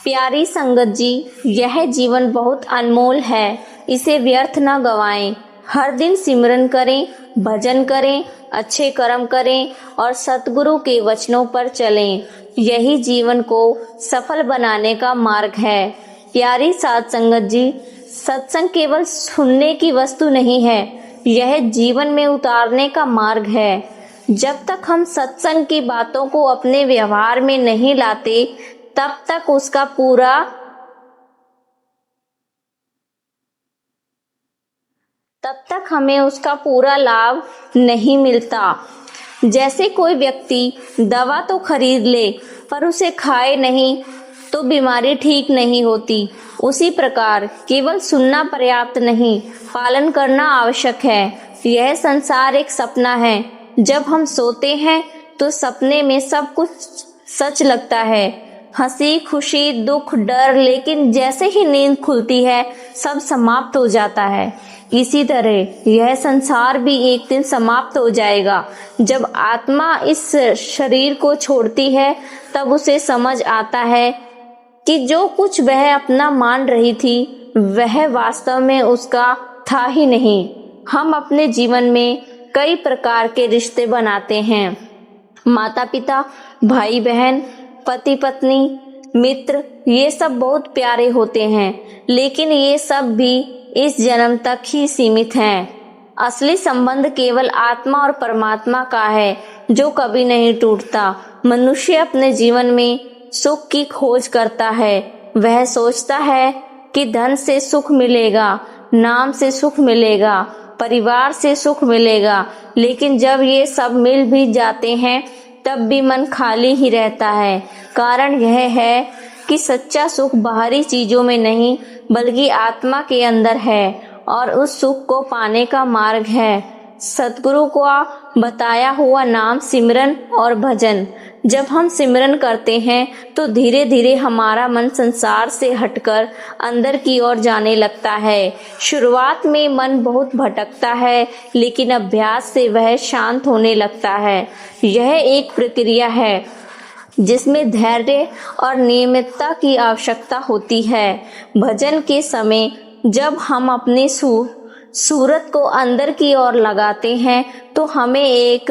प्यारी संगत जी, यह जीवन बहुत अनमोल है, इसे व्यर्थ न गवाएं। हर दिन सिमरन करें, भजन करें, अच्छे कर्म करें और सतगुरु के वचनों पर चलें। यही जीवन को सफल बनाने का मार्ग है। प्यारी साध संगत जी, सत्संग केवल सुनने की वस्तु नहीं है, यह जीवन में उतारने का मार्ग है। जब तक हम सत्संग की बातों को अपने व्यवहार में नहीं लाते, तब तक हमें उसका पूरा लाभ नहीं मिलता। जैसे कोई व्यक्ति दवा तो खरीद ले पर उसे खाए नहीं तो बीमारी ठीक नहीं होती। उसी प्रकार केवल सुनना पर्याप्त नहीं, पालन करना आवश्यक है। यह संसार एक सपना है। जब हम सोते हैं तो सपने में सब कुछ सच लगता है, हंसी, खुशी, दुख, डर, लेकिन जैसे ही नींद खुलती है सब समाप्त हो जाता है। इसी तरह यह संसार भी एक दिन समाप्त हो जाएगा। जब आत्मा इस शरीर को छोड़ती है तब उसे समझ आता है कि जो कुछ वह अपना मान रही थी वह वास्तव में उसका था ही नहीं। हम अपने जीवन में कई प्रकार के रिश्ते बनाते हैं। माता पिता, भाई बहन, पति पत्नी, मित्र, ये सब बहुत प्यारे होते हैं, लेकिन ये सब भी इस जन्म तक ही सीमित हैं। असली संबंध केवल आत्मा और परमात्मा का है, जो कभी नहीं टूटता। मनुष्य अपने जीवन में सुख की खोज करता है। वह सोचता है कि धन से सुख मिलेगा, नाम से सुख मिलेगा, परिवार से सुख मिलेगा, लेकिन जब ये सब मिल भी जाते हैं तब भी मन खाली ही रहता है। कारण यह है कि सच्चा सुख बाहरी चीजों में नहीं बल्कि आत्मा के अंदर है और उस सुख को पाने का मार्ग है सतगुरु का बताया हुआ नाम, सिमरन और भजन। जब हम सिमरन करते हैं तो धीरे धीरे हमारा मन संसार से हटकर अंदर की ओर जाने लगता है। शुरुआत में मन बहुत भटकता है, लेकिन अभ्यास से वह शांत होने लगता है। यह एक प्रक्रिया है जिसमें धैर्य और नियमितता की आवश्यकता होती है। भजन के समय जब हम अपनी सूरत को अंदर की ओर लगाते हैं तो हमें एक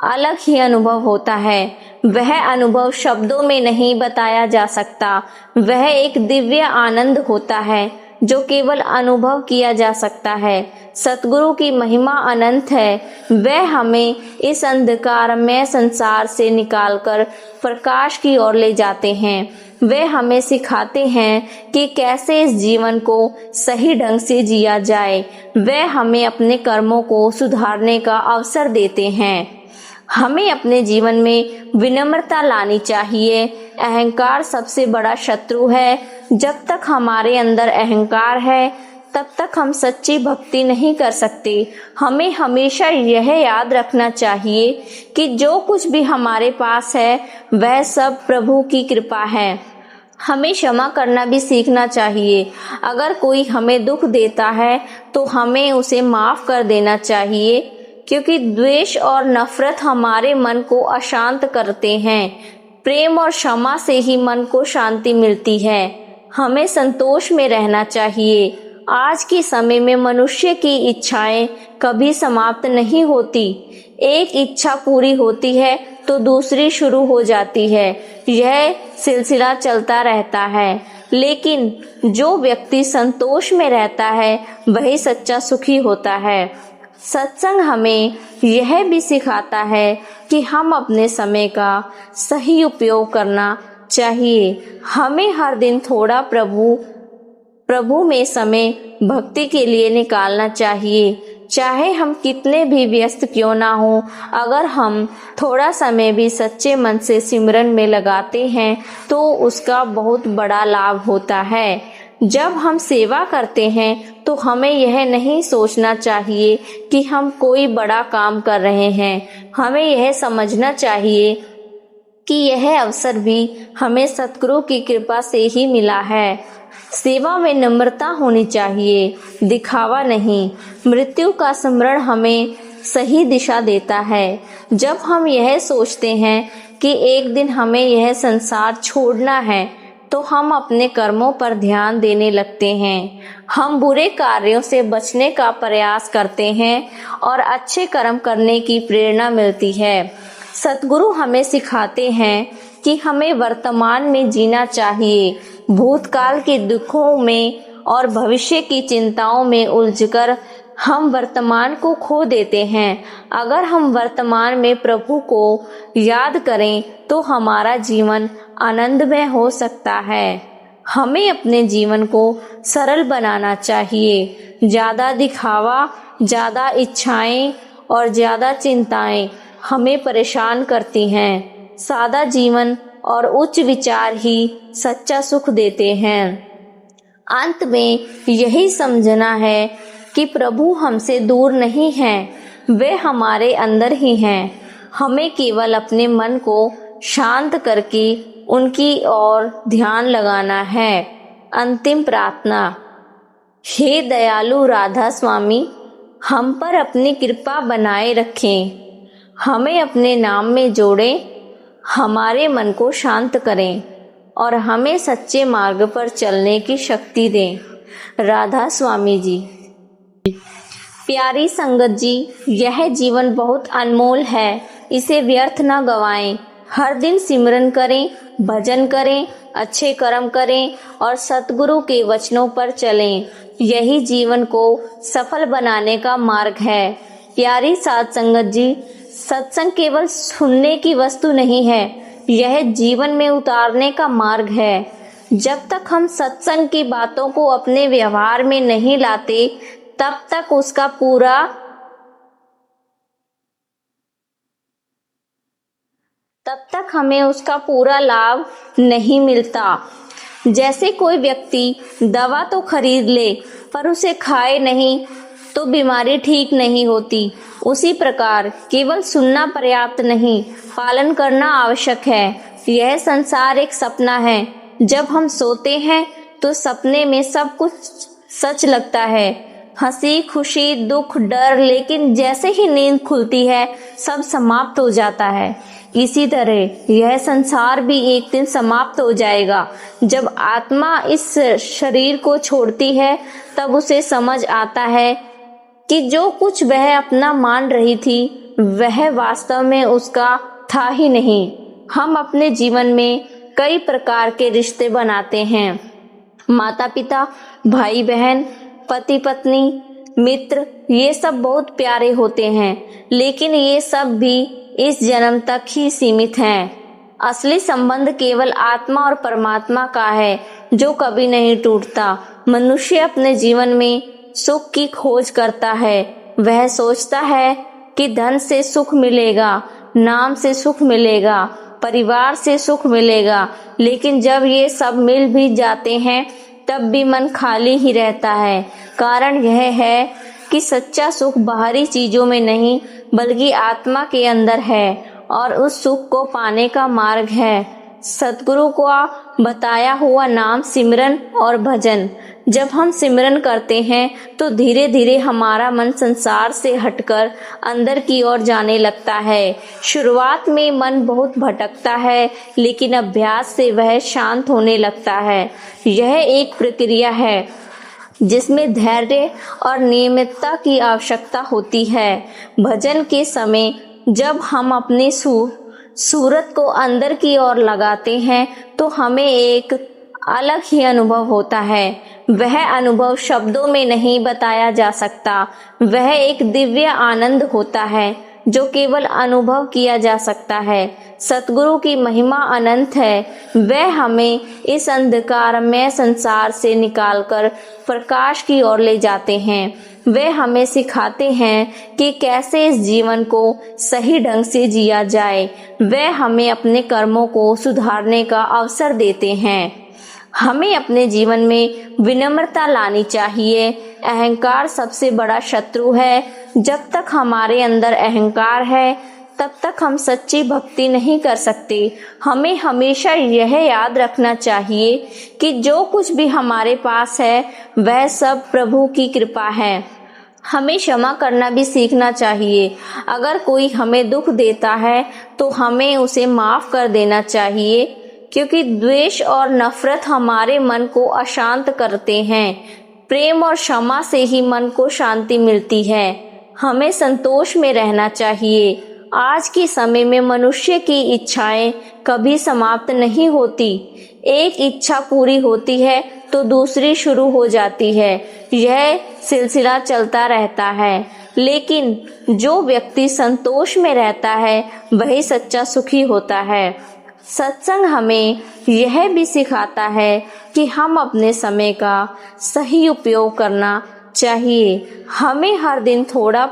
अलग ही अनुभव होता है। वह अनुभव शब्दों में नहीं बताया जा सकता। वह एक दिव्य आनंद होता है जो केवल अनुभव किया जा सकता है। सतगुरु की महिमा अनंत है। वह हमें इस अंधकारमय संसार से निकालकर प्रकाश की ओर ले जाते हैं। वे हमें सिखाते हैं कि कैसे इस जीवन को सही ढंग से जिया जाए। वे हमें अपने कर्मों को सुधारने का अवसर देते हैं। हमें अपने जीवन में विनम्रता लानी चाहिए। अहंकार सबसे बड़ा शत्रु है। जब तक हमारे अंदर अहंकार है तब तक हम सच्ची भक्ति नहीं कर सकते। हमें हमेशा यह याद रखना चाहिए कि जो कुछ भी हमारे पास है वह सब प्रभु की कृपा है। हमें क्षमा करना भी सीखना चाहिए। अगर कोई हमें दुख देता है तो हमें उसे माफ कर देना चाहिए, क्योंकि द्वेष और नफरत हमारे मन को अशांत करते हैं। प्रेम और क्षमा से ही मन को शांति मिलती है। हमें संतोष में रहना चाहिए। आज के समय में मनुष्य की इच्छाएं कभी समाप्त नहीं होती। एक इच्छा पूरी होती है तो दूसरी शुरू हो जाती है। यह सिलसिला चलता रहता है। लेकिन जो व्यक्ति संतोष में रहता है वही सच्चा सुखी होता है। सत्संग हमें यह भी सिखाता है कि हम अपने समय का सही उपयोग करना चाहिए। हमें हर दिन थोड़ा प्रभु में समय भक्ति के लिए निकालना चाहिए। चाहे हम कितने भी व्यस्त क्यों ना हो, अगर हम थोड़ा समय भी सच्चे मन से सिमरन में लगाते हैं तो उसका बहुत बड़ा लाभ होता है। जब हम सेवा करते हैं तो हमें यह नहीं सोचना चाहिए कि हम कोई बड़ा काम कर रहे हैं। हमें यह समझना चाहिए कि यह अवसर भी हमें सतगुरु की कृपा से ही मिला है। सेवा में नम्रता होनी चाहिए, दिखावा नहीं। मृत्यु का स्मरण हमें सही दिशा देता है। जब हम यह सोचते हैं कि एक दिन हमें यह संसार छोड़ना है तो हम अपने कर्मों पर ध्यान देने लगते हैं। हम बुरे कार्यों से बचने का प्रयास करते हैं और अच्छे कर्म करने की प्रेरणा मिलती है। सतगुरु हमें सिखाते हैं कि हमें वर्तमान में जीना चाहिए। भूतकाल के दुखों में और भविष्य की चिंताओं में उलझकर हम वर्तमान को खो देते हैं। अगर हम वर्तमान में प्रभु को याद करें तो हमारा जीवन आनंदमय हो सकता है। हमें अपने जीवन को सरल बनाना चाहिए। ज़्यादा दिखावा, ज़्यादा इच्छाएं और ज़्यादा चिंताएं हमें परेशान करती हैं। सादा जीवन और उच्च विचार ही सच्चा सुख देते हैं। अंत में यही समझना है कि प्रभु हमसे दूर नहीं हैं, वे हमारे अंदर ही हैं। हमें केवल अपने मन को शांत करके उनकी ओर ध्यान लगाना है। अंतिम प्रार्थना। हे दयालु राधा स्वामी, हम पर अपनी कृपा बनाए रखें। हमें अपने नाम में जोड़ें, हमारे मन को शांत करें और हमें सच्चे मार्ग पर चलने की शक्ति दें। राधा स्वामी जी। प्यारी संगत जी, यह जीवन बहुत अनमोल है, इसे व्यर्थ न गवाएं। हर दिन सिमरन करें, भजन करें, अच्छे कर्म करें और सतगुरु के वचनों पर चलें। यही जीवन को सफल बनाने का मार्ग है। प्यारी साध संगत जी, सत्संग केवल सुनने की वस्तु नहीं है, यह जीवन में उतारने का मार्ग है। जब तक हम सत्संग की बातों को अपने व्यवहार में नहीं लाते, तब तक हमें उसका पूरा लाभ नहीं मिलता। जैसे कोई व्यक्ति दवा तो खरीद ले पर उसे खाए नहीं तो बीमारी ठीक नहीं होती, उसी प्रकार केवल सुनना पर्याप्त नहीं, पालन करना आवश्यक है। यह संसार एक सपना है। जब हम सोते हैं तो सपने में सब कुछ सच लगता है, हंसी, खुशी, दुख, डर, लेकिन जैसे ही नींद खुलती है सब समाप्त हो जाता है। इसी तरह यह संसार भी एक दिन समाप्त हो जाएगा। जब आत्मा इस शरीर को छोड़ती है तब उसे समझ आता है कि जो कुछ वह अपना मान रही थी वह वास्तव में उसका था ही नहीं। हम अपने जीवन में कई प्रकार के रिश्ते बनाते हैं। माता पिता, भाई बहन, पति पत्नी, मित्र, ये सब बहुत प्यारे होते हैं, लेकिन ये सब भी इस जन्म तक ही सीमित हैं। असली संबंध केवल आत्मा और परमात्मा का है, जो कभी नहीं टूटता। मनुष्य अपने जीवन में सुख की खोज करता है। वह सोचता है कि धन से सुख मिलेगा, नाम से सुख मिलेगा, परिवार से सुख मिलेगा, लेकिन जब ये सब मिल भी जाते हैं तब भी मन खाली ही रहता है। कारण यह है कि सच्चा सुख बाहरी चीजों में नहीं बल्कि आत्मा के अंदर है और उस सुख को पाने का मार्ग है सतगुरु का बताया हुआ नाम, सिमरन और भजन। जब हम सिमरन करते हैं तो धीरे धीरे हमारा मन संसार से हटकर अंदर की ओर जाने लगता है। शुरुआत में मन बहुत भटकता है, लेकिन अभ्यास से वह शांत होने लगता है। यह एक प्रक्रिया है जिसमें धैर्य और नियमितता की आवश्यकता होती है। भजन के समय जब हम अपनी सूरत को अंदर की ओर लगाते हैं तो हमें एक अलग ही अनुभव होता है। वह अनुभव शब्दों में नहीं बताया जा सकता। वह एक दिव्य आनंद होता है जो केवल अनुभव किया जा सकता है। सतगुरु की महिमा अनंत है। वह हमें इस अंधकारमय संसार से निकालकर प्रकाश की ओर ले जाते हैं। वे हमें सिखाते हैं कि कैसे इस जीवन को सही ढंग से जिया जाए। वे हमें अपने कर्मों को सुधारने का अवसर देते हैं। हमें अपने जीवन में विनम्रता लानी चाहिए। अहंकार सबसे बड़ा शत्रु है। जब तक हमारे अंदर अहंकार है तब तक हम सच्ची भक्ति नहीं कर सकते। हमें हमेशा यह याद रखना चाहिए कि जो कुछ भी हमारे पास है वह सब प्रभु की कृपा है। हमें क्षमा करना भी सीखना चाहिए। अगर कोई हमें दुख देता है तो हमें उसे माफ कर देना चाहिए, क्योंकि द्वेष और नफरत हमारे मन को अशांत करते हैं। प्रेम और क्षमा से ही मन को शांति मिलती है। हमें संतोष में रहना चाहिए। आज के समय में मनुष्य की इच्छाएं कभी समाप्त नहीं होती। एक इच्छा पूरी होती है तो दूसरी शुरू हो जाती है। यह सिलसिला चलता रहता है। लेकिन जो व्यक्ति संतोष में रहता है वही सच्चा सुखी होता है। सत्संग हमें यह भी सिखाता है कि हम अपने समय का सही उपयोग करना चाहिए। हमें हर दिन थोड़ा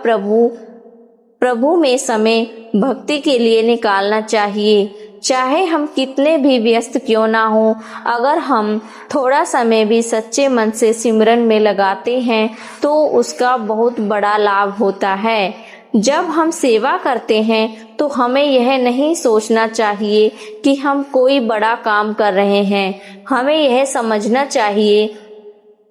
प्रभु में समय भक्ति के लिए निकालना चाहिए। चाहे हम कितने भी व्यस्त क्यों ना हो, अगर हम थोड़ा समय भी सच्चे मन से सिमरन में लगाते हैं तो उसका बहुत बड़ा लाभ होता है। जब हम सेवा करते हैं तो हमें यह नहीं सोचना चाहिए कि हम कोई बड़ा काम कर रहे हैं। हमें यह समझना चाहिए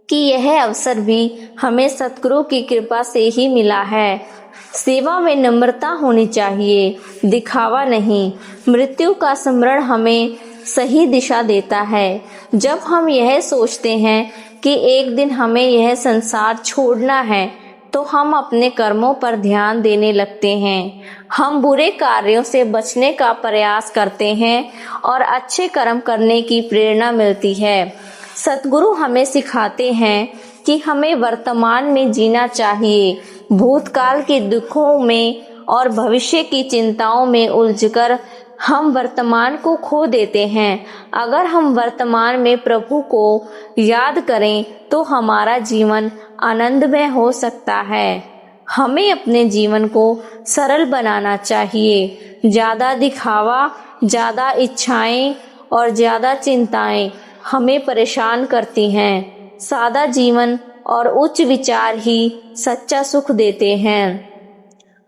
कि यह अवसर भी हमें सतगुरु की कृपा से ही मिला है। सेवा में नम्रता होनी चाहिए, दिखावा नहीं। मृत्यु का स्मरण हमें सही दिशा देता है। जब हम यह सोचते हैं कि एक दिन हमें यह संसार छोड़ना है तो हम अपने कर्मों पर ध्यान देने लगते हैं। हम बुरे कार्यों से बचने का प्रयास करते हैं और अच्छे कर्म करने की प्रेरणा मिलती है। सतगुरु हमें सिखाते हैं कि हमें वर्तमान में जीना चाहिए। भूतकाल के दुखों में और भविष्य की चिंताओं में उलझकर हम वर्तमान को खो देते हैं। अगर हम वर्तमान में प्रभु को याद करें तो हमारा जीवन आनंदमय हो सकता है। हमें अपने जीवन को सरल बनाना चाहिए। ज़्यादा दिखावा, ज़्यादा इच्छाएं और ज़्यादा चिंताएं हमें परेशान करती हैं। सादा जीवन और उच्च विचार ही सच्चा सुख देते हैं।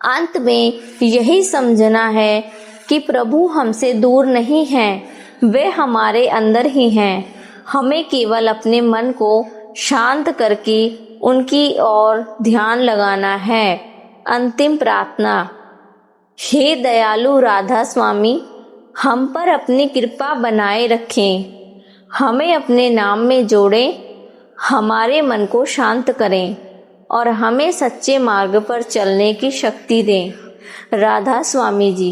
अंत में यही समझना है कि प्रभु हमसे दूर नहीं हैं, वे हमारे अंदर ही हैं। हमें केवल अपने मन को शांत करके उनकी ओर ध्यान लगाना है। अंतिम प्रार्थना। हे दयालु राधा स्वामी, हम पर अपनी कृपा बनाए रखें। हमें अपने नाम में जोड़ें, हमारे मन को शांत करें और हमें सच्चे मार्ग पर चलने की शक्ति दें। राधा स्वामी जी।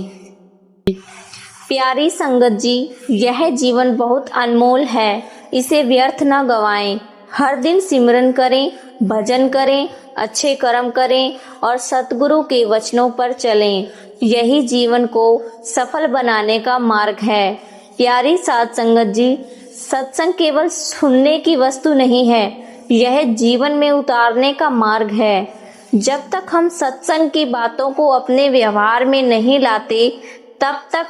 प्यारी संगत जी, यह जीवन बहुत अनमोल है, इसे व्यर्थ न गवाएं। हर दिन सिमरन करें, भजन करें, अच्छे कर्म करें और सतगुरु के वचनों पर चलें। यही जीवन को सफल बनाने का मार्ग है। प्यारी साध संगत जी, सत्संग केवल सुनने की वस्तु नहीं है, यह जीवन में उतारने का मार्ग है। जब तक हम सत्संग की बातों को अपने व्यवहार में नहीं लाते तब तक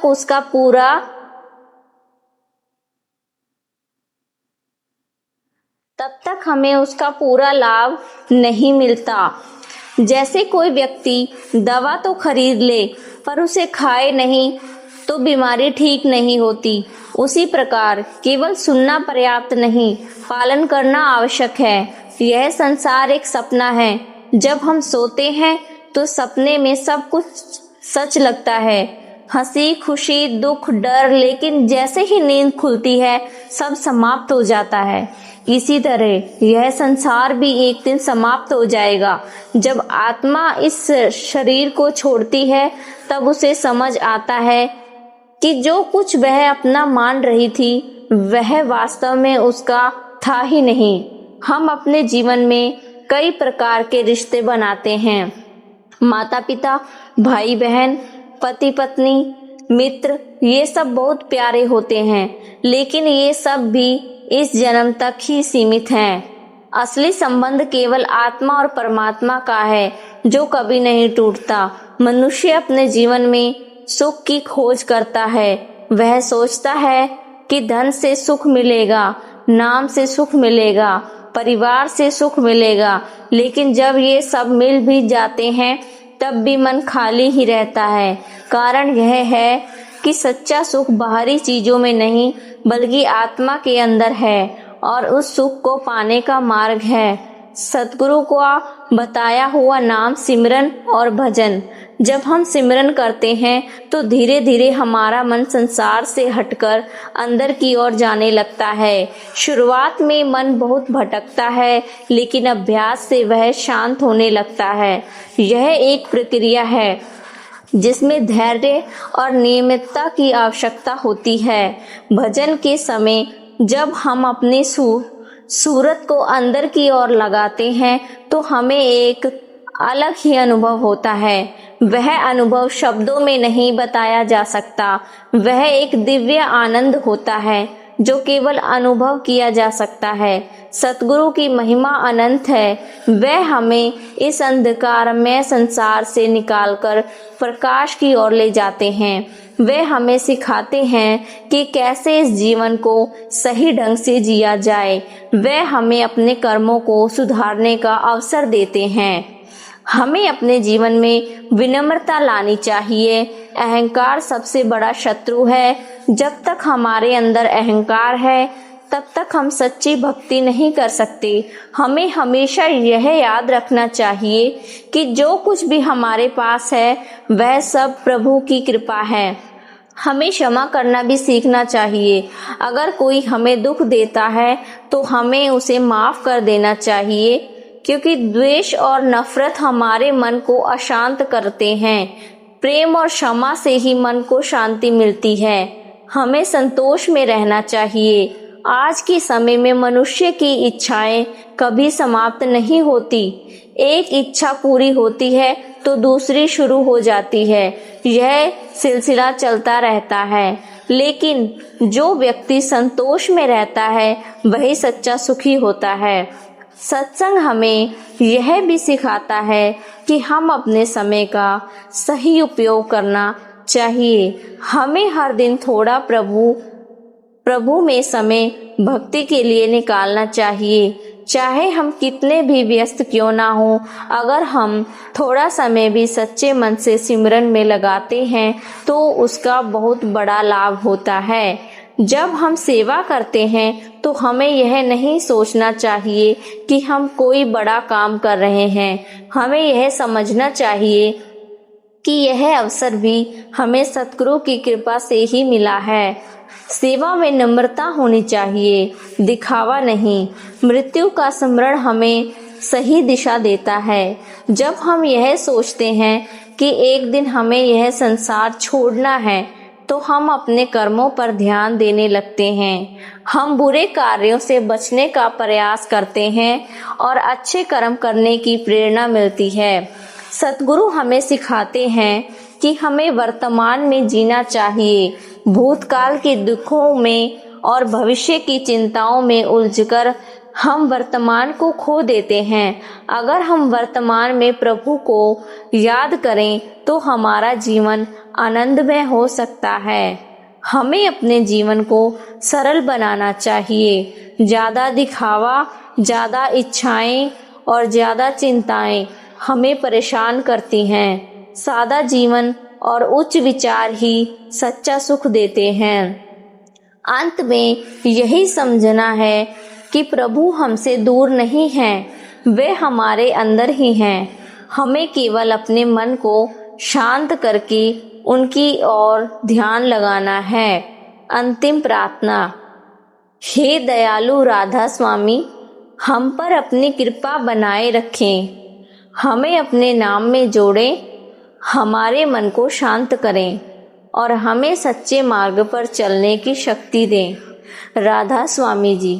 हमें उसका पूरा लाभ नहीं मिलता। जैसे कोई व्यक्ति दवा तो खरीद ले पर उसे खाए नहीं तो बीमारी ठीक नहीं होती, उसी प्रकार केवल सुनना पर्याप्त नहीं, पालन करना आवश्यक है। यह संसार एक सपना है। जब हम सोते हैं तो सपने में सब कुछ सच लगता है, हंसी, खुशी, दुख, डर, लेकिन जैसे ही नींद खुलती है सब समाप्त हो जाता है। इसी तरह यह संसार भी एक दिन समाप्त हो जाएगा। जब आत्मा इस शरीर को छोड़ती है तब उसे समझ आता है कि जो कुछ वह अपना मान रही थी वह वास्तव में उसका था ही नहीं। हम अपने जीवन में कई प्रकार के रिश्ते बनाते हैं। माता पिता, भाई बहन, पति पत्नी, मित्र, ये सब बहुत प्यारे होते हैं, लेकिन ये सब भी इस जन्म तक ही सीमित हैं। असली संबंध केवल आत्मा और परमात्मा का है जो कभी नहीं टूटता। मनुष्य अपने जीवन में सुख की खोज करता है। वह सोचता है कि धन से सुख मिलेगा, नाम से सुख मिलेगा, परिवार से सुख मिलेगा, लेकिन जब ये सब मिल भी जाते हैं तब भी मन खाली ही रहता है। कारण यह है कि सच्चा सुख बाहरी चीजों में नहीं बल्कि आत्मा के अंदर है और उस सुख को पाने का मार्ग है सतगुरु का बताया हुआ नाम सिमरन और भजन। जब हम सिमरन करते हैं तो धीरे धीरे हमारा मन संसार से हटकर अंदर की ओर जाने लगता है। शुरुआत में मन बहुत भटकता है, लेकिन अभ्यास से वह शांत होने लगता है। यह एक प्रक्रिया है जिसमें धैर्य और नियमितता की आवश्यकता होती है। भजन के समय जब हम अपनी सूरत को अंदर की ओर लगाते हैं तो हमें एक अलग ही अनुभव होता है। वह अनुभव शब्दों में नहीं बताया जा सकता। वह एक दिव्य आनंद होता है जो केवल अनुभव किया जा सकता है। सतगुरु की महिमा अनंत है। वह हमें इस अंधकारमय संसार से निकालकर प्रकाश की ओर ले जाते हैं। वे हमें सिखाते हैं कि कैसे इस जीवन को सही ढंग से जिया जाए। वे हमें अपने कर्मों को सुधारने का अवसर देते हैं। हमें अपने जीवन में विनम्रता लानी चाहिए। अहंकार सबसे बड़ा शत्रु है। जब तक हमारे अंदर अहंकार है तब तक हम सच्ची भक्ति नहीं कर सकते। हमें हमेशा यह याद रखना चाहिए कि जो कुछ भी हमारे पास है वह सब प्रभु की कृपा है। हमें क्षमा करना भी सीखना चाहिए। अगर कोई हमें दुख देता है तो हमें उसे माफ कर देना चाहिए, क्योंकि द्वेष और नफरत हमारे मन को अशांत करते हैं। प्रेम और क्षमा से ही मन को शांति मिलती है। हमें संतोष में रहना चाहिए। आज के समय में मनुष्य की इच्छाएं कभी समाप्त नहीं होती। एक इच्छा पूरी होती है तो दूसरी शुरू हो जाती है। यह सिलसिला चलता रहता है। लेकिन जो व्यक्ति संतोष में रहता है वही सच्चा सुखी होता है। सत्संग हमें यह भी सिखाता है कि हम अपने समय का सही उपयोग करना चाहिए। हमें हर दिन थोड़ा प्रभु में समय भक्ति के लिए निकालना चाहिए। चाहे हम कितने भी व्यस्त क्यों ना हो, अगर हम थोड़ा समय भी सच्चे मन से सिमरन में लगाते हैं तो उसका बहुत बड़ा लाभ होता है। जब हम सेवा करते हैं तो हमें यह नहीं सोचना चाहिए कि हम कोई बड़ा काम कर रहे हैं। हमें यह समझना चाहिए कि यह अवसर भी हमें सतगुरु की कृपा से ही मिला है। सेवा में नम्रता होनी चाहिए, दिखावा नहीं। मृत्यु का स्मरण हमें सही दिशा देता है। जब हम यह सोचते हैं कि एक दिन हमें यह संसार छोड़ना है तो हम अपने कर्मों पर ध्यान देने लगते हैं। हम बुरे कार्यों से बचने का प्रयास करते हैं और अच्छे कर्म करने की प्रेरणा मिलती है। सतगुरु हमें सिखाते हैं कि हमें वर्तमान में जीना चाहिए। भूतकाल के दुखों में और भविष्य की चिंताओं में उलझकर हम वर्तमान को खो देते हैं। अगर हम वर्तमान में प्रभु को याद करें तो हमारा जीवन आनंदमय हो सकता है। हमें अपने जीवन को सरल बनाना चाहिए। ज़्यादा दिखावा, ज़्यादा इच्छाएं और ज़्यादा चिंताएं हमें परेशान करती हैं। सादा जीवन और उच्च विचार ही सच्चा सुख देते हैं। अंत में यही समझना है कि प्रभु हमसे दूर नहीं हैं, वे हमारे अंदर ही हैं। हमें केवल अपने मन को शांत करके उनकी ओर ध्यान लगाना है। अंतिम प्रार्थना। हे दयालु राधा स्वामी, हम पर अपनी कृपा बनाए रखें। हमें अपने नाम में जोड़ें, हमारे मन को शांत करें और हमें सच्चे मार्ग पर चलने की शक्ति दें। राधा स्वामी जी।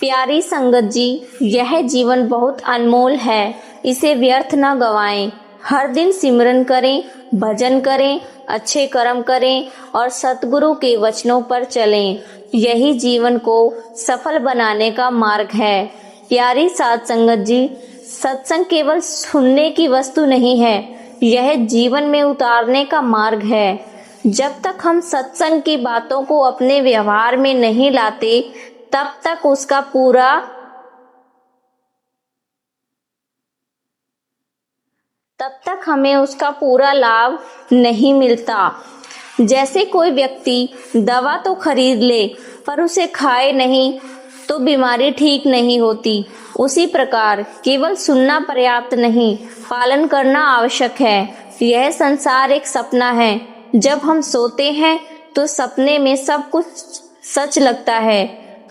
प्यारी संगत जी, यह जीवन बहुत अनमोल है, इसे व्यर्थ न गवाएं। हर दिन सिमरन करें, भजन करें, अच्छे कर्म करें और सतगुरु के वचनों पर चलें। यही जीवन को सफल बनाने का मार्ग है। प्यारी साध संगत जी, सत्संग केवल सुनने की वस्तु नहीं है, यह जीवन में उतारने का मार्ग है। जब तक हम सत्संग की बातों को अपने व्यवहार में नहीं लाते तब तक हमें उसका पूरा लाभ नहीं मिलता। जैसे कोई व्यक्ति दवा तो खरीद ले पर उसे खाए नहीं तो बीमारी ठीक नहीं होती। उसी प्रकार केवल सुनना पर्याप्त नहीं, पालन करना आवश्यक है। यह संसार एक सपना है। जब हम सोते हैं तो सपने में सब कुछ सच लगता है,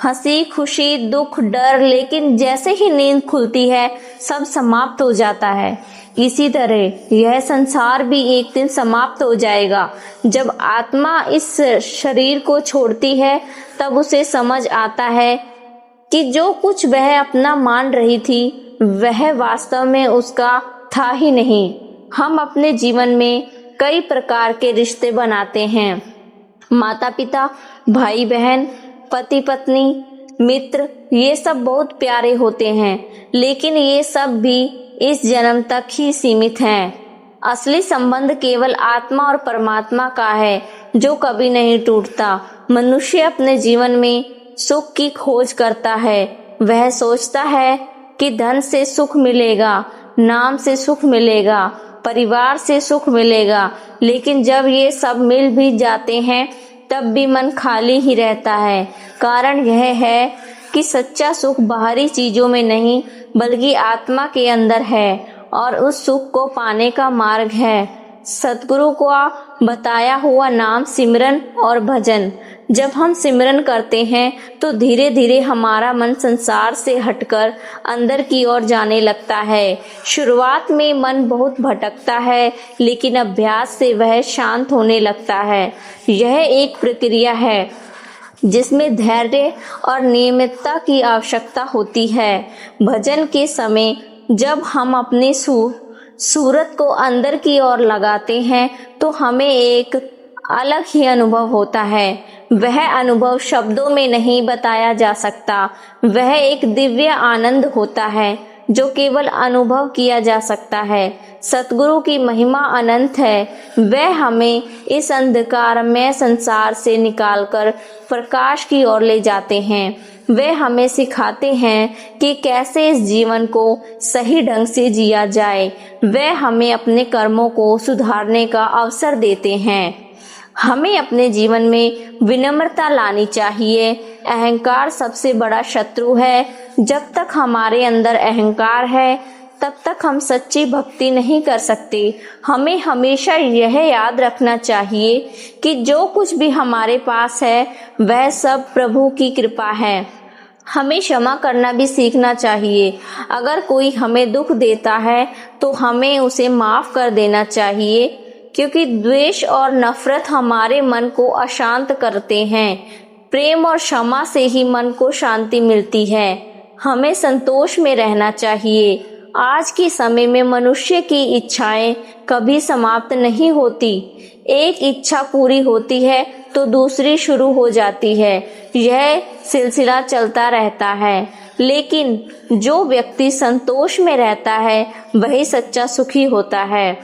हंसी, खुशी, दुख, डर, लेकिन जैसे ही नींद खुलती है सब समाप्त हो जाता है। इसी तरह यह संसार भी एक दिन समाप्त हो जाएगा। जब आत्मा इस शरीर को छोड़ती है तब उसे समझ आता है कि जो कुछ वह अपना मान रही थी वह वास्तव में उसका था ही नहीं। हम अपने जीवन में कई प्रकार के रिश्ते बनाते हैं। माता पिता, भाई बहन, पति पत्नी, मित्र, ये सब बहुत प्यारे होते हैं, लेकिन ये सब भी इस जन्म तक ही सीमित हैं। असली संबंध केवल आत्मा और परमात्मा का है जो कभी नहीं टूटता। मनुष्य अपने जीवन में सुख की खोज करता है। वह सोचता है कि धन से सुख मिलेगा, नाम से सुख मिलेगा, परिवार से सुख मिलेगा, लेकिन जब ये सब मिल भी जाते हैं तब भी मन खाली ही रहता है। कारण यह है कि सच्चा सुख बाहरी चीजों में नहीं बल्कि आत्मा के अंदर है और उस सुख को पाने का मार्ग है सतगुरु का बताया हुआ नाम, सिमरन और भजन। जब हम सिमरन करते हैं तो धीरे धीरे हमारा मन संसार से हटकर अंदर की ओर जाने लगता है। शुरुआत में मन बहुत भटकता है, लेकिन अभ्यास से वह शांत होने लगता है। यह एक प्रक्रिया है जिसमें धैर्य और नियमितता की आवश्यकता होती है। भजन के समय जब हम अपनी सूरत को अंदर की ओर लगाते हैं तो हमें एक अलग ही अनुभव होता है। वह अनुभव शब्दों में नहीं बताया जा सकता। वह एक दिव्य आनंद होता है जो केवल अनुभव किया जा सकता है। सतगुरु की महिमा अनंत है। वह हमें इस अंधकारमय संसार से निकालकर प्रकाश की ओर ले जाते हैं। वे हमें सिखाते हैं कि कैसे इस जीवन को सही ढंग से जिया जाए। वे हमें अपने कर्मों को सुधारने का अवसर देते हैं। हमें अपने जीवन में विनम्रता लानी चाहिए। अहंकार सबसे बड़ा शत्रु है। जब तक हमारे अंदर अहंकार है तब तक हम सच्ची भक्ति नहीं कर सकते। हमें हमेशा यह याद रखना चाहिए कि जो कुछ भी हमारे पास है वह सब प्रभु की कृपा है। हमें क्षमा करना भी सीखना चाहिए। अगर कोई हमें दुख देता है तो हमें उसे माफ कर देना चाहिए, क्योंकि द्वेष और नफरत हमारे मन को अशांत करते हैं। प्रेम और क्षमा से ही मन को शांति मिलती है। हमें संतोष में रहना चाहिए। आज के समय में मनुष्य की इच्छाएं कभी समाप्त नहीं होती। एक इच्छा पूरी होती है तो दूसरी शुरू हो जाती है। यह सिलसिला चलता रहता है। लेकिन जो व्यक्ति संतोष में रहता है वही सच्चा सुखी होता है।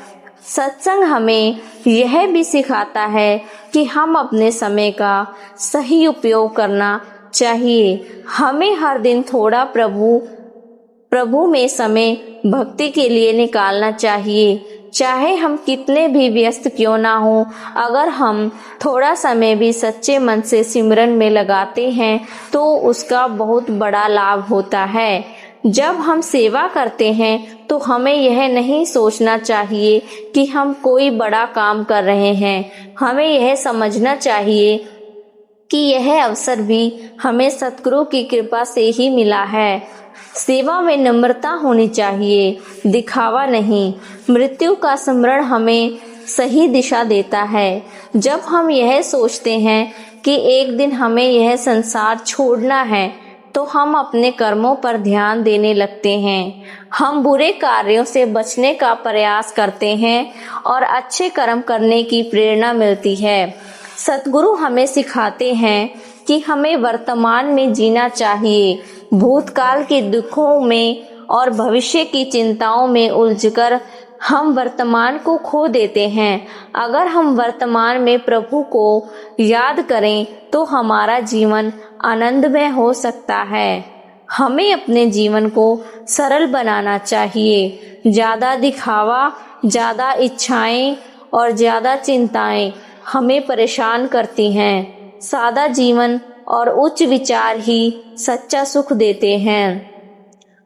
सत्संग हमें यह भी सिखाता है कि हम अपने समय का सही उपयोग करना चाहिए। हमें हर दिन थोड़ा प्रभु में समय भक्ति के लिए निकालना चाहिए। चाहे हम कितने भी व्यस्त क्यों ना हो, अगर हम थोड़ा समय भी सच्चे मन से सिमरन में लगाते हैं तो उसका बहुत बड़ा लाभ होता है। जब हम सेवा करते हैं तो हमें यह नहीं सोचना चाहिए कि हम कोई बड़ा काम कर रहे हैं। हमें यह समझना चाहिए कि यह अवसर भी हमें सतगुरु की कृपा से ही मिला है। सेवा में नम्रता होनी चाहिए, दिखावा नहीं। मृत्यु का स्मरण हमें सही दिशा देता है। जब हम यह सोचते हैं कि एक दिन हमें यह संसार छोड़ना है तो हम अपने कर्मों पर ध्यान देने लगते हैं। हम बुरे कार्यों से बचने का प्रयास करते हैं और अच्छे कर्म करने की प्रेरणा मिलती है। सतगुरु हमें सिखाते हैं कि हमें वर्तमान में जीना चाहिए। भूतकाल के दुखों में और भविष्य की चिंताओं में उलझकर हम वर्तमान को खो देते हैं। अगर हम वर्तमान में प्रभु को याद करें तो हमारा जीवन आनंदमय हो सकता है। हमें अपने जीवन को सरल बनाना चाहिए। ज़्यादा दिखावा, ज़्यादा इच्छाएं और ज़्यादा चिंताएं हमें परेशान करती हैं। सादा जीवन और उच्च विचार ही सच्चा सुख देते हैं।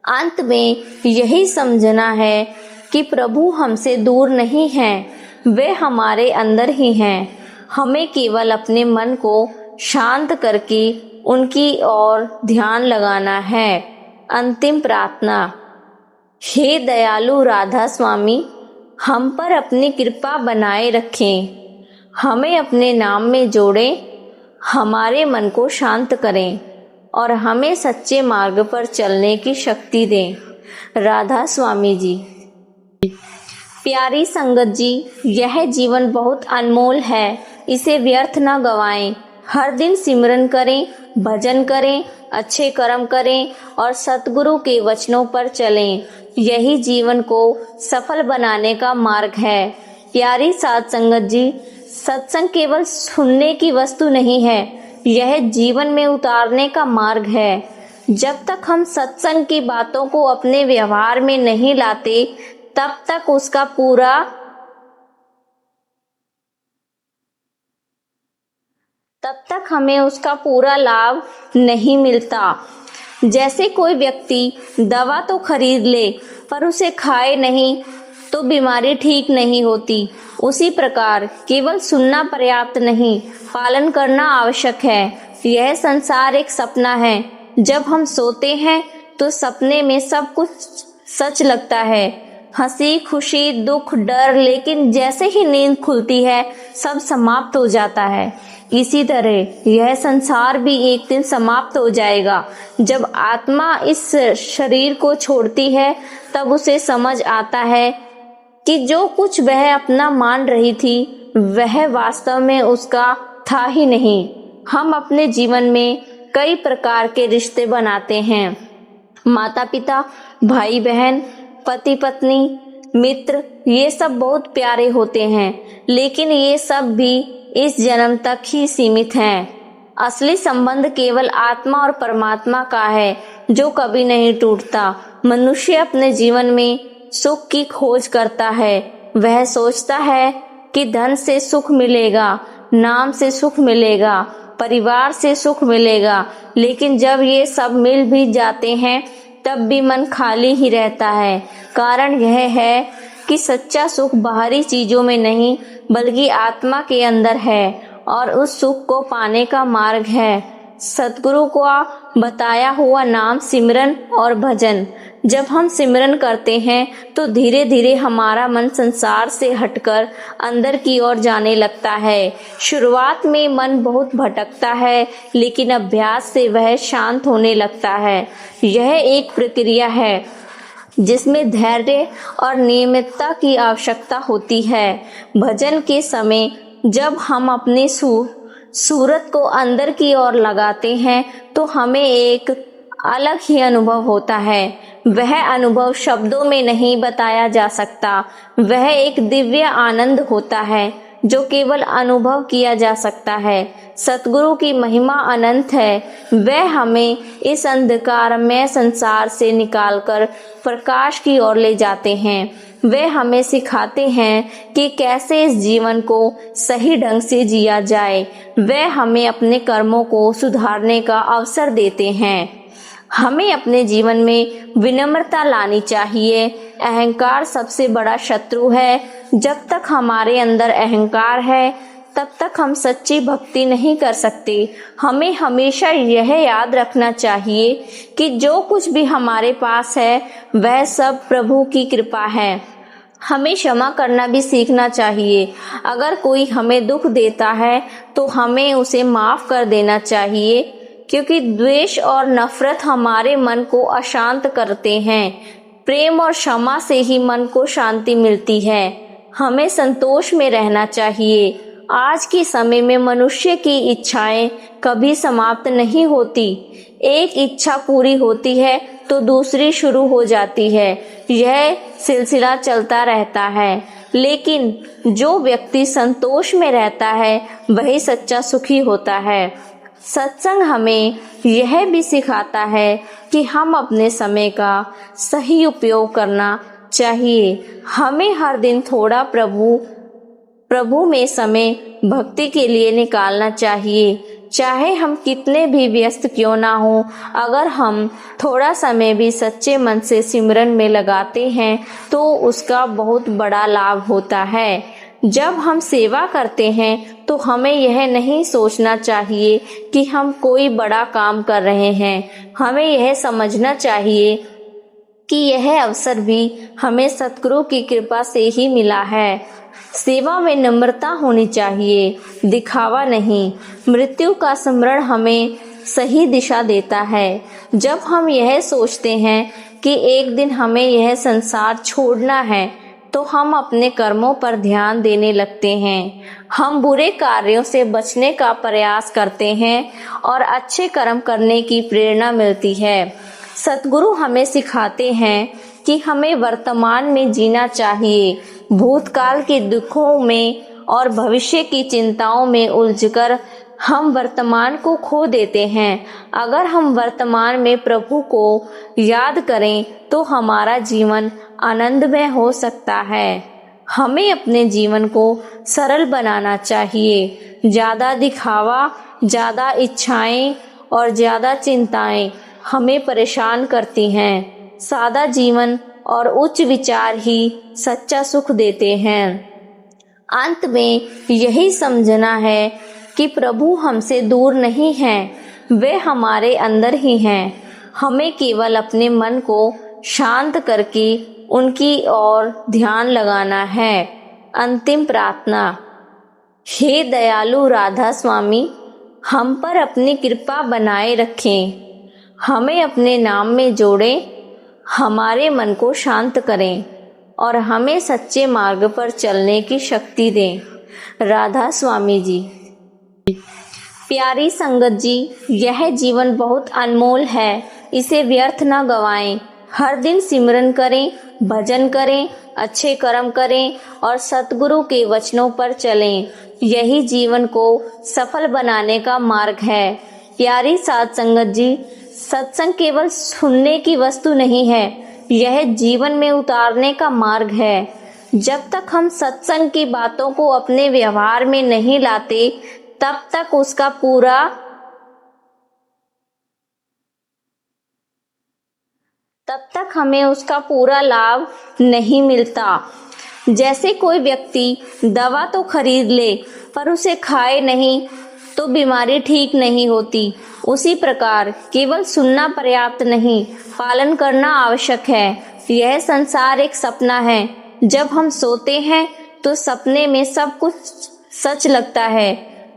अंत में यही समझना है कि प्रभु हमसे दूर नहीं हैं, वे हमारे अंदर ही हैं। हमें केवल अपने मन को शांत करके उनकी ओर ध्यान लगाना है। अंतिम प्रार्थना। हे दयालु राधा स्वामी, हम पर अपनी कृपा बनाए रखें, हमें अपने नाम में जोड़ें, हमारे मन को शांत करें और हमें सच्चे मार्ग पर चलने की शक्ति दें। राधा स्वामी जी। प्यारी संगत जी, यह जीवन बहुत अनमोल है, इसे व्यर्थ न गवाएं। हर दिन सिमरन करें, भजन करें, अच्छे कर्म करें और सतगुरु के वचनों पर चलें। यही जीवन को सफल बनाने का मार्ग है। प्यारी साध संगत जी, सत्संग केवल सुनने की वस्तु नहीं है, यह जीवन में उतारने का मार्ग है। जब तक हम सत्संग की बातों को अपने व्यवहार में नहीं लाते, तब तक हमें उसका पूरा लाभ नहीं मिलता। जैसे कोई व्यक्ति दवा तो खरीद ले पर उसे खाए नहीं तो बीमारी ठीक नहीं होती, उसी प्रकार केवल सुनना पर्याप्त नहीं, पालन करना आवश्यक है। यह संसार एक सपना है। जब हम सोते हैं तो सपने में सब कुछ सच लगता है, हंसी खुशी दुख डर, लेकिन जैसे ही नींद खुलती है सब समाप्त हो जाता है। इसी तरह यह संसार भी एक दिन समाप्त हो जाएगा। जब आत्मा इस शरीर को छोड़ती है तब उसे समझ आता है कि जो कुछ वह अपना मान रही थी वह वास्तव में उसका था ही नहीं। हम अपने जीवन में कई प्रकार के रिश्ते बनाते हैं, माता पिता, भाई बहन, पति पत्नी, मित्र, ये सब बहुत प्यारे होते हैं, लेकिन ये सब भी इस जन्म तक ही सीमित हैं। असली संबंध केवल आत्मा और परमात्मा का है, जो कभी नहीं टूटता। मनुष्य अपने जीवन में सुख की खोज करता है। वह सोचता है कि धन से सुख मिलेगा, नाम से सुख मिलेगा, परिवार से सुख मिलेगा, लेकिन जब ये सब मिल भी जाते हैं तब भी मन खाली ही रहता है। कारण यह है कि सच्चा सुख बाहरी चीजों में नहीं बल्कि आत्मा के अंदर है और उस सुख को पाने का मार्ग है सतगुरु का बताया हुआ नाम, सिमरन और भजन। जब हम सिमरन करते हैं तो धीरे धीरे हमारा मन संसार से हटकर अंदर की ओर जाने लगता है। शुरुआत में मन बहुत भटकता है, लेकिन अभ्यास से वह शांत होने लगता है। यह एक प्रक्रिया है जिसमें धैर्य और नियमितता की आवश्यकता होती है। भजन के समय जब हम अपनी सूरत को अंदर की ओर लगाते हैं तो हमें एक अलग ही अनुभव होता है। वह अनुभव शब्दों में नहीं बताया जा सकता। वह एक दिव्य आनंद होता है जो केवल अनुभव किया जा सकता है। सतगुरु की महिमा अनंत है। वह हमें इस अंधकारमय संसार से निकालकर प्रकाश की ओर ले जाते हैं। वे हमें सिखाते हैं कि कैसे इस जीवन को सही ढंग से जिया जाए। वे हमें अपने कर्मों को सुधारने का अवसर देते हैं। हमें अपने जीवन में विनम्रता लानी चाहिए। अहंकार सबसे बड़ा शत्रु है। जब तक हमारे अंदर अहंकार है तब तक हम सच्ची भक्ति नहीं कर सकते। हमें हमेशा यह याद रखना चाहिए कि जो कुछ भी हमारे पास है वह सब प्रभु की कृपा है। हमें क्षमा करना भी सीखना चाहिए। अगर कोई हमें दुख देता है तो हमें उसे माफ कर देना चाहिए, क्योंकि द्वेष और नफरत हमारे मन को अशांत करते हैं। प्रेम और क्षमा से ही मन को शांति मिलती है। हमें संतोष में रहना चाहिए। आज के समय में मनुष्य की इच्छाएं कभी समाप्त नहीं होती। एक इच्छा पूरी होती है तो दूसरी शुरू हो जाती है। यह सिलसिला चलता रहता है, लेकिन जो व्यक्ति संतोष में रहता है वही सच्चा सुखी होता है। सत्संग हमें यह भी सिखाता है कि हम अपने समय का सही उपयोग करना चाहिए। हमें हर दिन थोड़ा प्रभु में समय भक्ति के लिए निकालना चाहिए। चाहे हम कितने भी व्यस्त क्यों ना हो, अगर हम थोड़ा समय भी सच्चे मन से सिमरन में लगाते हैं तो उसका बहुत बड़ा लाभ होता है। जब हम सेवा करते हैं तो हमें यह नहीं सोचना चाहिए कि हम कोई बड़ा काम कर रहे हैं। हमें यह समझना चाहिए कि यह अवसर भी हमें सतगुरु की कृपा से ही मिला है। सेवा में नम्रता होनी चाहिए, दिखावा नहीं। मृत्यु का स्मरण हमें सही दिशा देता है। जब हम यह सोचते हैं कि एक दिन हमें यह संसार छोड़ना है तो हम अपने कर्मों पर ध्यान देने लगते हैं। हम बुरे कार्यों से बचने का प्रयास करते हैं और अच्छे कर्म करने की प्रेरणा मिलती है। सतगुरु हमें सिखाते हैं कि हमें वर्तमान में जीना चाहिए। भूतकाल के दुखों में और भविष्य की चिंताओं में उलझकर हम वर्तमान को खो देते हैं। अगर हम वर्तमान में प्रभु को याद करें तो हमारा जीवन आनंदमय हो सकता है। हमें अपने जीवन को सरल बनाना चाहिए। ज़्यादा दिखावा, ज़्यादा इच्छाएं और ज़्यादा चिंताएं हमें परेशान करती हैं। सादा जीवन और उच्च विचार ही सच्चा सुख देते हैं। अंत में यही समझना है कि प्रभु हमसे दूर नहीं हैं, वे हमारे अंदर ही हैं। हमें केवल अपने मन को शांत करके उनकी ओर ध्यान लगाना है। अंतिम प्रार्थना। हे दयालु राधा स्वामी, हम पर अपनी कृपा बनाए रखें। हमें अपने नाम में जोड़ें, हमारे मन को शांत करें और हमें सच्चे मार्ग पर चलने की शक्ति दें। राधा स्वामी जी। प्यारी संगत जी, यह जीवन बहुत अनमोल है, इसे व्यर्थ न गवाएं। हर दिन सिमरन करें, भजन करें, अच्छे कर्म करें और सतगुरु के वचनों पर चलें। यही जीवन को सफल बनाने का मार्ग है। प्यारी साध संगत जी, सत्संग केवल सुनने की वस्तु नहीं है, यह जीवन में उतारने का मार्ग है। जब तक हम सत्संग की बातों को अपने व्यवहार में नहीं लाते, तब तक हमें उसका पूरा लाभ नहीं मिलता। जैसे कोई व्यक्ति दवा तो खरीद ले पर उसे खाए नहीं तो बीमारी ठीक नहीं होती, उसी प्रकार केवल सुनना पर्याप्त नहीं, पालन करना आवश्यक है। यह संसार एक सपना है। जब हम सोते हैं तो सपने में सब कुछ सच लगता है,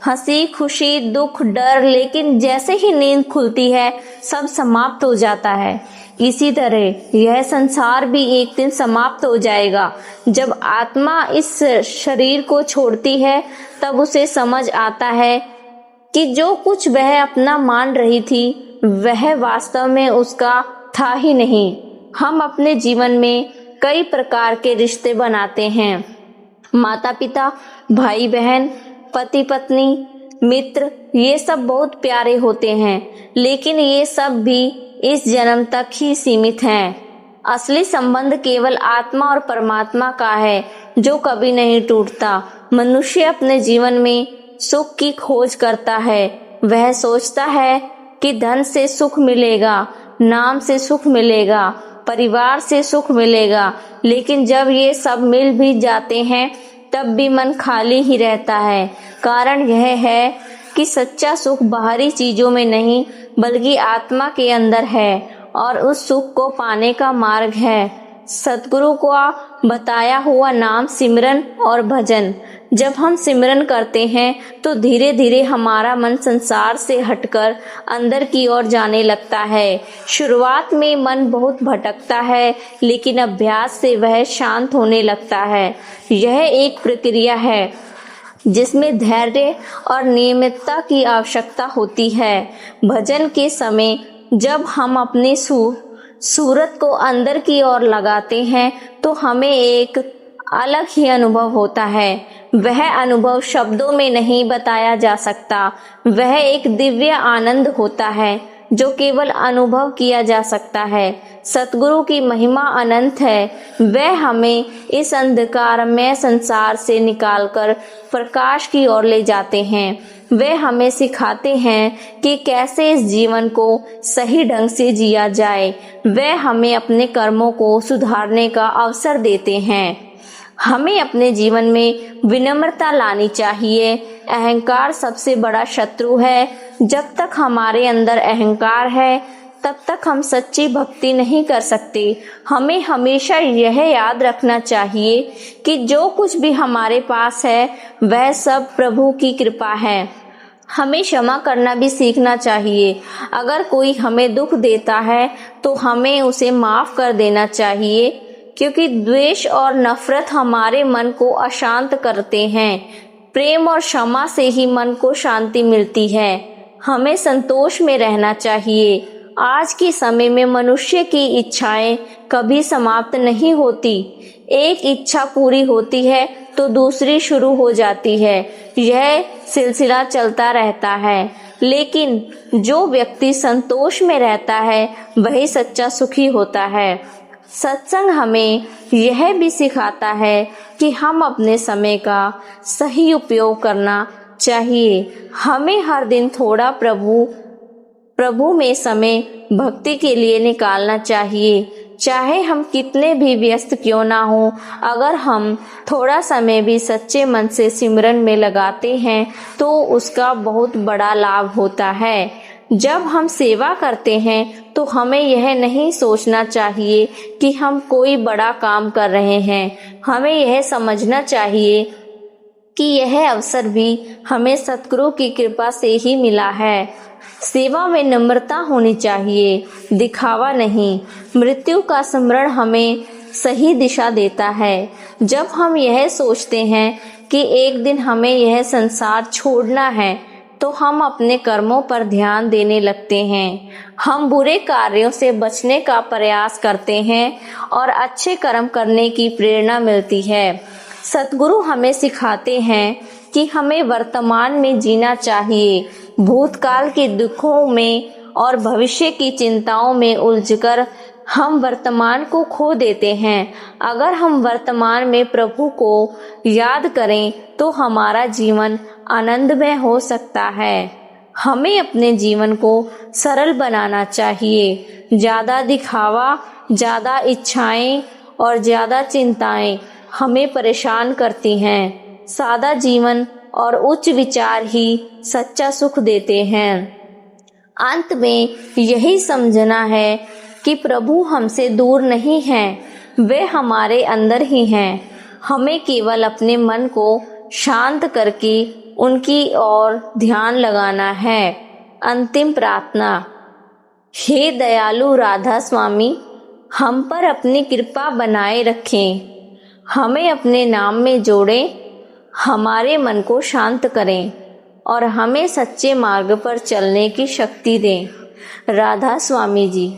हंसी, खुशी, दुख, डर, लेकिन जैसे ही नींद खुलती है सब समाप्त हो जाता है। इसी तरह यह संसार भी एक दिन समाप्त हो जाएगा। जब आत्मा इस शरीर को छोड़ती है तब उसे समझ आता है कि जो कुछ वह अपना मान रही थी वह वास्तव में उसका था ही नहीं। हम अपने जीवन में कई प्रकार के रिश्ते बनाते हैं। माता पिता, भाई बहन, पति पत्नी, मित्र, ये सब बहुत प्यारे होते हैं, लेकिन ये सब भी इस जन्म तक ही सीमित हैं। असली संबंध केवल आत्मा और परमात्मा का है जो कभी नहीं टूटता। मनुष्य अपने जीवन में सुख की खोज करता है। वह सोचता है कि धन से सुख मिलेगा, नाम से सुख मिलेगा, परिवार से सुख मिलेगा, लेकिन जब ये सब मिल भी जाते हैं तब भी मन खाली ही रहता है। कारण यह है कि सच्चा सुख बाहरी चीजों में नहीं बल्कि आत्मा के अंदर है और उस सुख को पाने का मार्ग है सतगुरु का बताया हुआ नाम, सिमरन और भजन। जब हम सिमरन करते हैं तो धीरे धीरे हमारा मन संसार से हटकर अंदर की ओर जाने लगता है। शुरुआत में मन बहुत भटकता है, लेकिन अभ्यास से वह शांत होने लगता है। यह एक प्रक्रिया है जिसमें धैर्य और नियमितता की आवश्यकता होती है। भजन के समय जब हम अपनी सूरत को अंदर की ओर लगाते हैं तो हमें एक अलग ही अनुभव होता है। वह अनुभव शब्दों में नहीं बताया जा सकता। वह एक दिव्य आनंद होता है जो केवल अनुभव किया जा सकता है। सतगुरु की महिमा अनंत है। वह हमें इस अंधकारमय संसार से निकालकर प्रकाश की ओर ले जाते हैं। वे हमें सिखाते हैं कि कैसे इस जीवन को सही ढंग से जिया जाए। वे हमें अपने कर्मों को सुधारने का अवसर देते हैं। हमें अपने जीवन में विनम्रता लानी चाहिए। अहंकार सबसे बड़ा शत्रु है। जब तक हमारे अंदर अहंकार है तब तक हम सच्ची भक्ति नहीं कर सकते। हमें हमेशा यह याद रखना चाहिए कि जो कुछ भी हमारे पास है वह सब प्रभु की कृपा है। हमें क्षमा करना भी सीखना चाहिए। अगर कोई हमें दुख देता है तो हमें उसे माफ कर देना चाहिए, क्योंकि द्वेष और नफरत हमारे मन को अशांत करते हैं। प्रेम और क्षमा से ही मन को शांति मिलती है। हमें संतोष में रहना चाहिए। आज के समय में मनुष्य की इच्छाएं कभी समाप्त नहीं होती। एक इच्छा पूरी होती है तो दूसरी शुरू हो जाती है। यह सिलसिला चलता रहता है। लेकिन जो व्यक्ति संतोष में रहता है वही सच्चा सुखी होता है। सत्संग हमें यह भी सिखाता है कि हम अपने समय का सही उपयोग करना चाहिए। हमें हर दिन थोड़ा प्रभु में समय भक्ति के लिए निकालना चाहिए। चाहे हम कितने भी व्यस्त क्यों ना हो, अगर हम थोड़ा समय भी सच्चे मन से सिमरन में लगाते हैं तो उसका बहुत बड़ा लाभ होता है। जब हम सेवा करते हैं तो हमें यह नहीं सोचना चाहिए कि हम कोई बड़ा काम कर रहे हैं। हमें यह समझना चाहिए कि यह अवसर भी हमें सतगुरु की कृपा से ही मिला है। सेवा में नम्रता होनी चाहिए, दिखावा नहीं। मृत्यु का स्मरण हमें सही दिशा देता है। जब हम यह सोचते हैं कि एक दिन हमें यह संसार छोड़ना है तो हम अपने कर्मों पर ध्यान देने लगते हैं। हम बुरे कार्यों से बचने का प्रयास करते हैं और अच्छे कर्म करने की प्रेरणा मिलती है। सतगुरु हमें सिखाते हैं कि हमें वर्तमान में जीना चाहिए। भूतकाल के दुखों में और भविष्य की चिंताओं में उलझकर हम वर्तमान को खो देते हैं। अगर हम वर्तमान में प्रभु को याद करें तो हमारा जीवन आनंदमय हो सकता है। हमें अपने जीवन को सरल बनाना चाहिए। ज़्यादा दिखावा, ज़्यादा इच्छाएं और ज़्यादा चिंताएं हमें परेशान करती हैं। सादा जीवन और उच्च विचार ही सच्चा सुख देते हैं। अंत में यही समझना है कि प्रभु हमसे दूर नहीं हैं, वे हमारे अंदर ही हैं। हमें केवल अपने मन को शांत करके उनकी ओर ध्यान लगाना है। अंतिम प्रार्थना। हे दयालु राधा स्वामी, हम पर अपनी कृपा बनाए रखें। हमें अपने नाम में जोड़ें, हमारे मन को शांत करें और हमें सच्चे मार्ग पर चलने की शक्ति दें। राधा स्वामी जी।